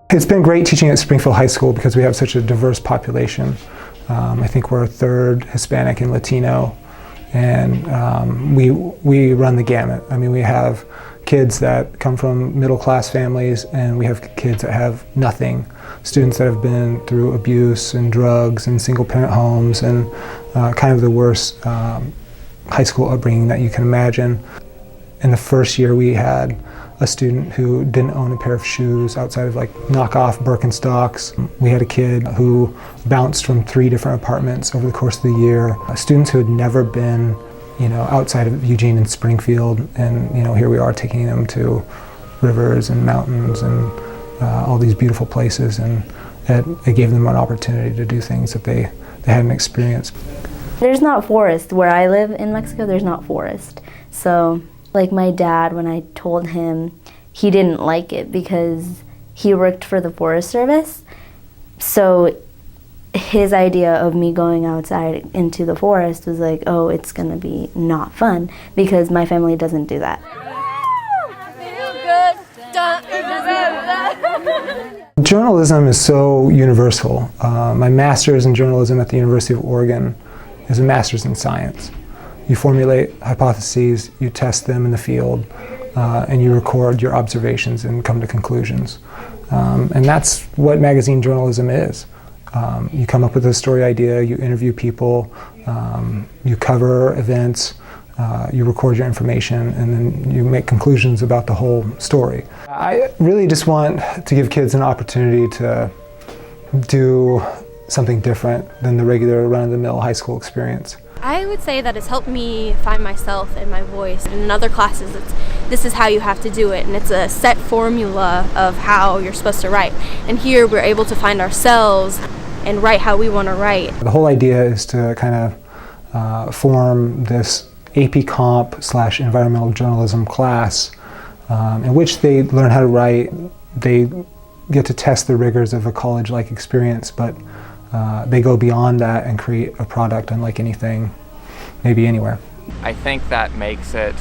It's been great teaching at Springfield High School because we have such a diverse population. I think we're a third Hispanic and Latino, and we run the gamut. I mean, we have kids that come from middle-class families, and we have kids that have nothing. Students that have been through abuse and drugs and single-parent homes and kind of the worst high school upbringing that you can imagine. In the first year, we had a student who didn't own a pair of shoes outside of like knockoff Birkenstocks. We had a kid who bounced from 3 different apartments over the course of the year. Students who had never been, outside of Eugene and Springfield, and here we are taking them to rivers and mountains and all these beautiful places, and it gave them an opportunity to do things that they hadn't experienced. There's not forest. Where I live in Mexico, there's not forest. So, like my dad, when I told him, he didn't like it because he worked for the Forest Service. So his idea of me going outside into the forest was like, oh, it's gonna be not fun because my family doesn't do that. Journalism is so universal. My master's in journalism at the University of Oregon is a master's in science. You formulate hypotheses, you test them in the field, and you record your observations and come to conclusions. And that's what magazine journalism is. You come up with a story idea, you interview people, you cover events, you record your information, and then you make conclusions about the whole story. I really just want to give kids an opportunity to do something different than the regular run-of-the-mill high school experience. I would say that it's helped me find myself and my voice. In other classes, this is how you have to do it, and it's a set formula of how you're supposed to write. And here we're able to find ourselves and write how we want to write. The whole idea is to kind of form this AP Comp / environmental journalism class in which they learn how to write. They get to test the rigors of a college-like experience, but they go beyond that and create a product unlike anything, maybe anywhere. I think that makes it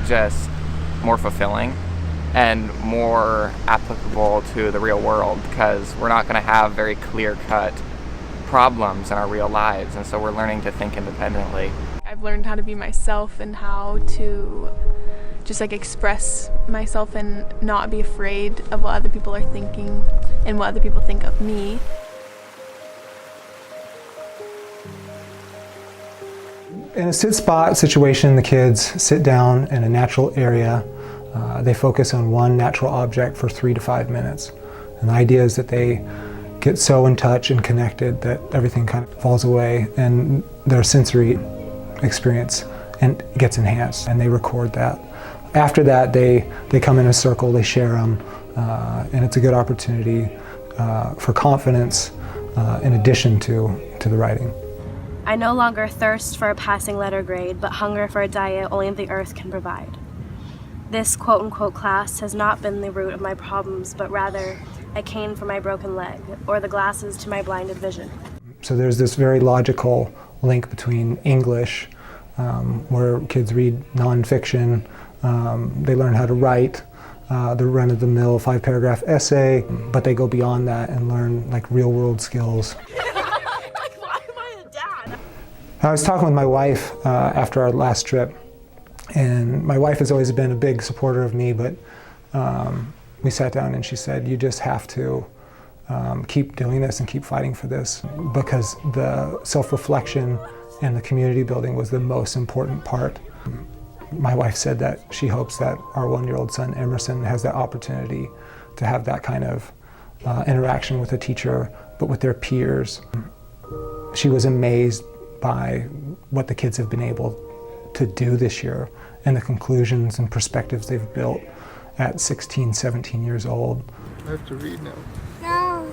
just more fulfilling and more applicable to the real world, because we're not going to have very clear-cut problems in our real lives, and so we're learning to think independently. I've learned how to be myself and how to just express myself and not be afraid of what other people are thinking and what other people think of me. In a sit-spot situation, the kids sit down in a natural area. They focus on one natural object for 3 to 5 minutes. And the idea is that they get so in touch and connected that everything kind of falls away and their sensory experience gets enhanced, and they record that. After that, they come in a circle, they share them, and it's a good opportunity for confidence in addition to the writing. I no longer thirst for a passing letter grade, but hunger for a diet only the earth can provide. This quote-unquote class has not been the root of my problems, but rather a cane for my broken leg, or the glasses to my blinded vision. So there's this very logical link between English, where kids read nonfiction, they learn how to write the run-of-the-mill 5-paragraph essay, but they go beyond that and learn real-world skills. I was talking with my wife after our last trip, and my wife has always been a big supporter of me, but we sat down and she said, you just have to keep doing this and keep fighting for this, because the self-reflection and the community building was the most important part. My wife said that she hopes that our 1-year-old son Emerson has that opportunity to have that kind of interaction with a teacher, but with their peers. She was amazed by what the kids have been able to do this year and the conclusions and perspectives they've built at 16, 17 years old. I have to read now. No.